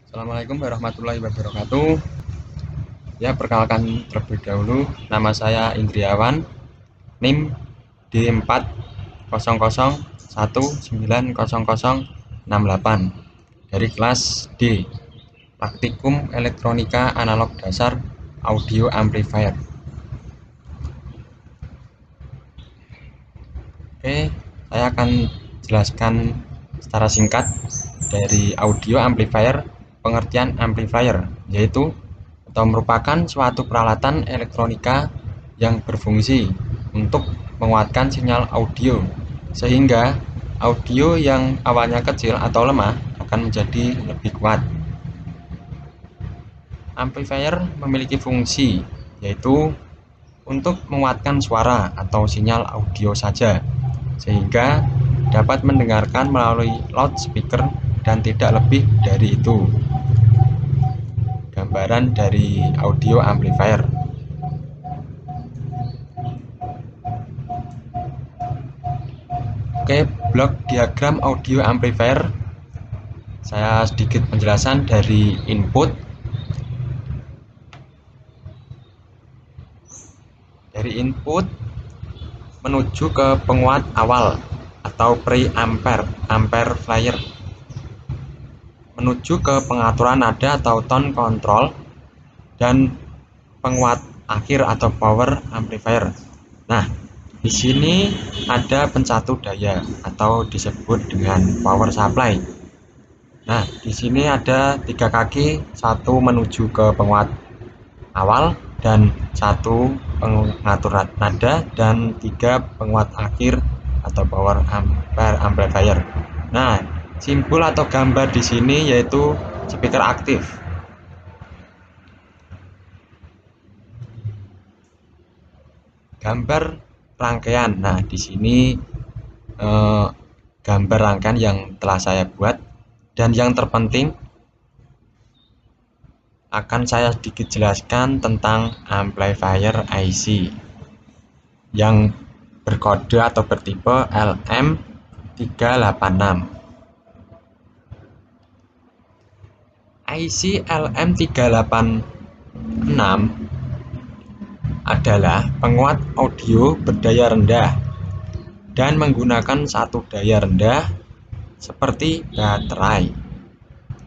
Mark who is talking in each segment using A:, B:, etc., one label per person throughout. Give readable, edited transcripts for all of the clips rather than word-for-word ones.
A: Assalamualaikum warahmatullahi wabarakatuh. Ya, perkenalkan terlebih dahulu, nama saya Indriawan, NIM D400190068 dari kelas D, Praktikum Elektronika Analog Dasar Audio Amplifier. Oke, saya akan jelaskan secara singkat dari audio amplifier. Pengertian amplifier yaitu atau merupakan suatu peralatan elektronika yang berfungsi untuk menguatkan sinyal audio sehingga audio yang awalnya kecil atau lemah akan menjadi lebih kuat. Amplifier memiliki fungsi yaitu untuk menguatkan suara atau sinyal audio saja sehingga dapat mendengarkan melalui loudspeaker dan tidak lebih dari itu. Gambaran dari audio amplifier. Oke, blok diagram audio amplifier. Saya sedikit penjelasan dari input. Dari input menuju ke penguat awal atau preampere, amplifier. Menuju ke pengaturan nada atau tone control dan penguat akhir atau power amplifier. Nah, di sini ada pencatu daya atau disebut dengan power supply. Nah, di sini ada 3 kaki, satu menuju ke penguat awal dan satu pengatur nada dan 3 penguat akhir atau power amplifier. Nah, simbol atau gambar di sini yaitu speaker aktif. Gambar rangkaian. Nah, di sini gambar rangkaian yang telah saya buat, dan yang terpenting akan saya sedikit jelaskan tentang amplifier IC yang berkode atau bertipe LM386. IC LM386 adalah penguat audio berdaya rendah dan menggunakan satu daya rendah seperti baterai,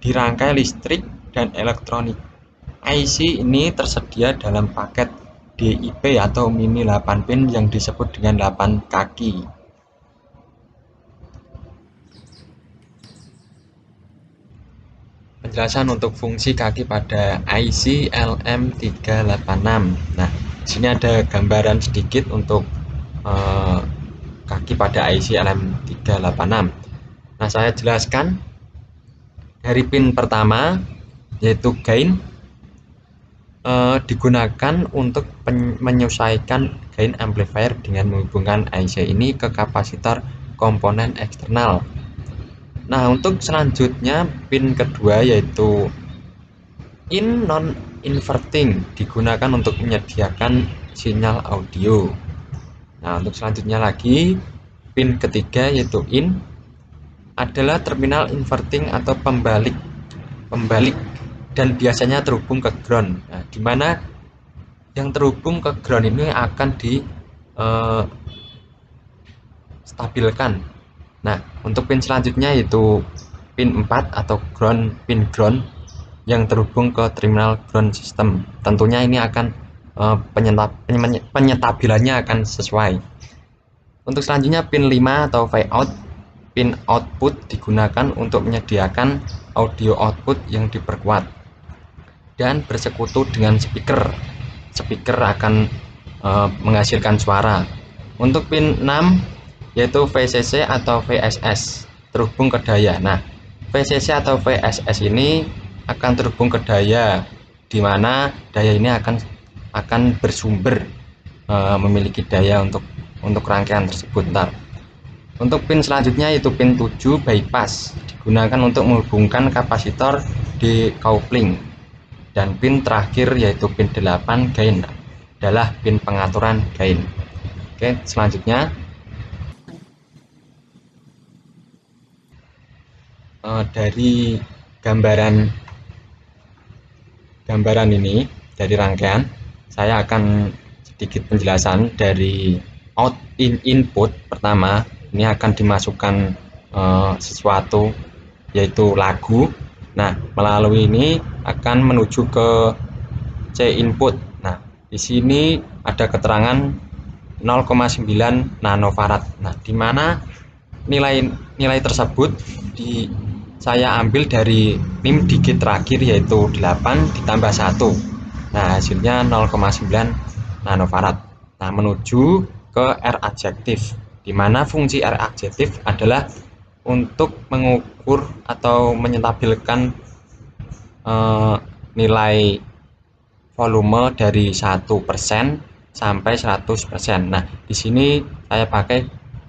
A: dirangkai listrik dan elektronik. IC ini tersedia dalam paket DIP atau mini 8 pin yang disebut dengan 8 kaki. Penjelasan untuk fungsi kaki pada IC LM386. Nah, di sini ada gambaran sedikit untuk kaki pada IC LM386. Nah, saya jelaskan dari pin pertama yaitu gain digunakan untuk menyesuaikan gain amplifier dengan menghubungkan IC ini ke kapasitor komponen eksternal. Nah, untuk selanjutnya pin kedua yaitu in non inverting digunakan untuk menyediakan sinyal audio. Nah, untuk selanjutnya lagi pin ketiga yaitu in adalah terminal inverting atau pembalik dan biasanya terhubung ke ground. Nah, di mana yang terhubung ke ground ini akan stabilkan. Nah, untuk pin selanjutnya yaitu pin 4 atau pin ground yang terhubung ke terminal ground system. Tentunya ini akan penyetabilannya akan sesuai. Untuk selanjutnya pin 5 atau V out, pin output digunakan untuk menyediakan audio output yang diperkuat dan bersekutu dengan speaker. Speaker akan menghasilkan suara. Untuk pin 6 yaitu VCC atau VSS terhubung ke daya. Nah, VCC atau VSS ini akan terhubung ke daya, di mana daya ini akan bersumber memiliki daya untuk rangkaian tersebut. Untuk pin selanjutnya yaitu pin 7 bypass digunakan untuk menghubungkan kapasitor decoupling, dan pin terakhir yaitu pin 8 gain adalah pin pengaturan gain. Oke, selanjutnya dari gambaran gambaran ini dari rangkaian, saya akan sedikit penjelasan dari input. Pertama, ini akan dimasukkan sesuatu, yaitu lagu. Nah, melalui ini akan menuju ke C input. Nah, di sini ada keterangan 0,9 nanofarad. Nah, di mana nilai tersebut saya ambil dari PIM digit terakhir, yaitu 8 ditambah 1. Nah, hasilnya 0,9 nanofarad. Nah, menuju ke R adjektif, di mana fungsi R adjektif adalah untuk mengukur atau menyentabilkan nilai volume dari 1% sampai 100%. Nah, di sini saya pakai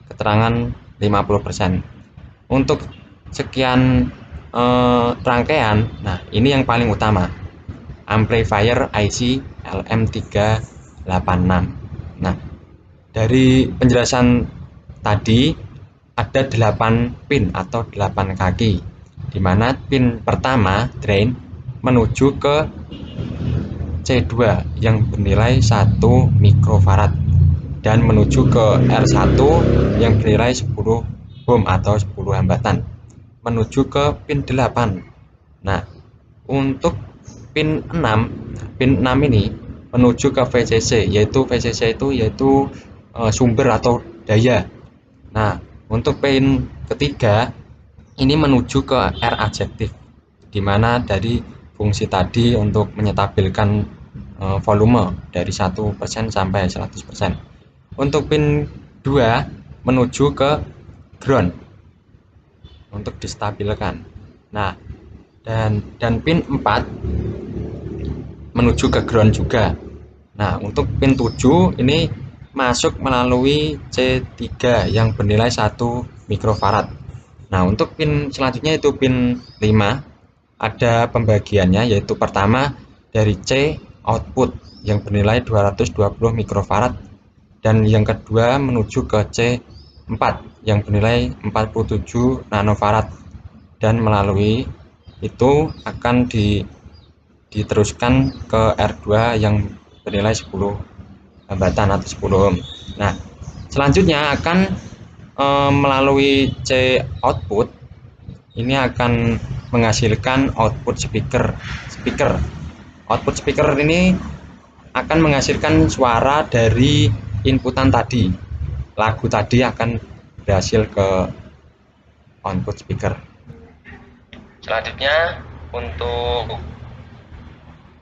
A: keterangan 50%. Untuk sekian rangkaian, nah ini yang paling utama, amplifier IC LM386. Nah, dari penjelasan tadi ada 8 pin atau 8 kaki, di mana pin pertama drain menuju ke C2 yang bernilai 1 mikrofarad dan menuju ke R1 yang bernilai 10 ohm atau 10 hambatan menuju ke pin 8. Nah, untuk pin 6 ini menuju ke VCC, yaitu VCC itu sumber atau daya. Nah, untuk pin ketiga ini menuju ke R adjektif, di mana dari fungsi tadi untuk menyetabilkan volume dari 1% sampai 100%. Untuk pin 2 menuju ke ground untuk distabilkan. Nah, dan pin 4 menuju ke ground juga. Nah, untuk pin 7 ini masuk melalui C3 yang bernilai 1 mikrofarad. Nah, untuk pin selanjutnya itu pin 5, ada pembagiannya, yaitu pertama dari C output yang bernilai 220 mikrofarad dan yang kedua menuju ke C4 yang bernilai 47 nanofarad, dan melalui itu akan diteruskan ke R2 yang bernilai 10 hambatan atau 10 ohm. Nah, selanjutnya akan melalui C output ini akan menghasilkan output speaker. Output speaker ini akan menghasilkan suara dari inputan tadi. Lagu tadi akan berhasil ke output speaker. Selanjutnya untuk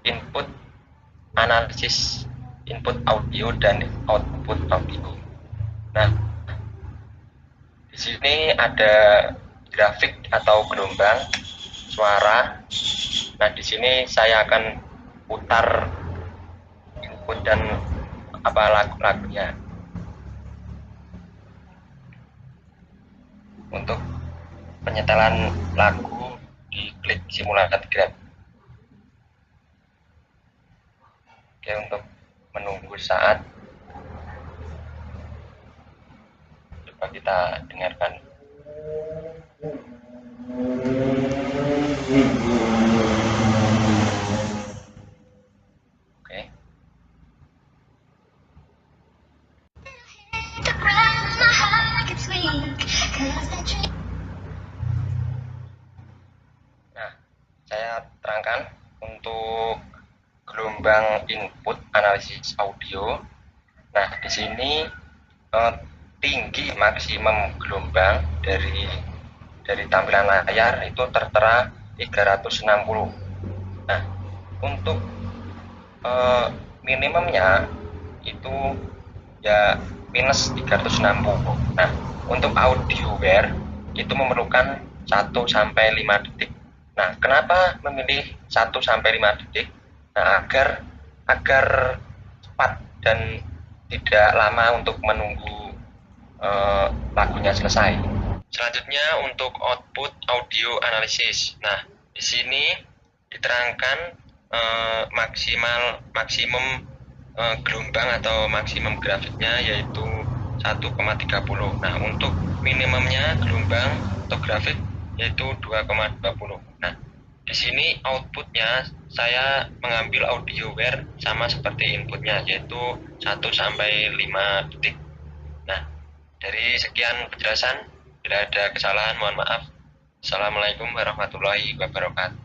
A: input analisis input audio dan output audio. Nah, di sini ada grafik atau gelombang suara. Nah, di sini saya akan putar input dan lagu-lagunya. Untuk penyetelan lagu, diklik simulasi grab. Oke, untuk menunggu saat, coba kita dengarkan. Oke. Nah, saya terangkan untuk gelombang input analisis audio. Nah, di sini tinggi maksimum gelombang dari tampilan layar itu tertera 360. Nah, untuk minimumnya itu ya minus 360. Nah, untuk audioware itu memerlukan 1 sampai 5 detik. Nah, kenapa memilih 1 sampai 5 detik? Nah, agar cepat dan tidak lama untuk menunggu lagunya selesai. Selanjutnya untuk output audio analisis. Nah, di sini diterangkan maksimum gelombang atau maksimum grafiknya yaitu 1,30. Nah, untuk minimumnya gelombang atau grafik yaitu 2,20. Nah, Di sini outputnya saya mengambil audio where sama seperti inputnya, yaitu 1 sampai 5 detik. Nah, dari sekian penjelasan, bila ada kesalahan mohon maaf. Assalamualaikum warahmatullahi wabarakatuh.